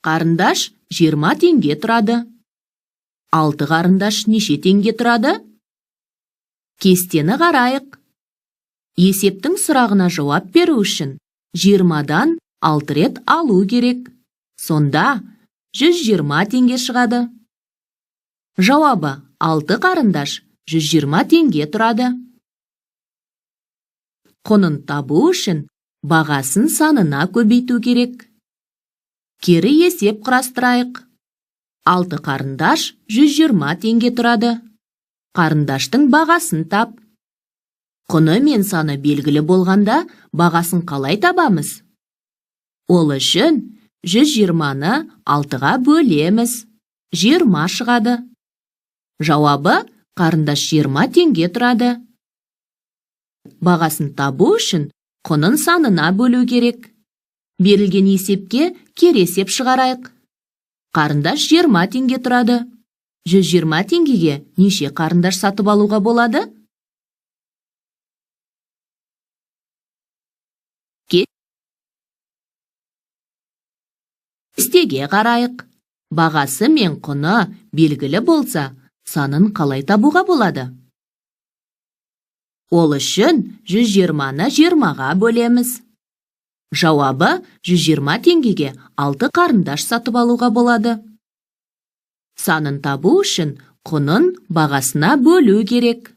қарындаш 20 теңге тұрады. 6 қарындаш неше теңге тұрады? Кестені қарайық. Есептің сұрағына жауап беру үшін 20-дан 6 рет алу керек. Сонда 120 теңге шығады. Жауабы 6 қарындаш 120 теңге тұрады. Құнын табу үшін бағасын санына көбейту керек. Кері есеп құрастырайық. 6 қарындаш 120 теңге тұрады. Қарындаштың бағасын тап. Құны мен саны белгілі болғанда бағасын қалай табамыз? Ол үшін 120-ны 6-ға бөлеміз. 20 шығады. Жауабы қарындаш 20 теңге тұрады. Бағасын табу үшін құнын санына бөлу керек. Берілген есепке кері есеп шығарайық. Қарындаш 20 теңге тұрады. 120 теңгеге неше қарындаш сатып алуға болады? Кестеге қарайық. Бағасы мен құны белгілі болса, санын қалай табуға болады? Ол үшін 120-ны 20-ға бөлеміз. Жауабы 120 теңгеге 6 қарындаш сатып алуға болады. Санын табу үшін құнын бағасына бөлу керек.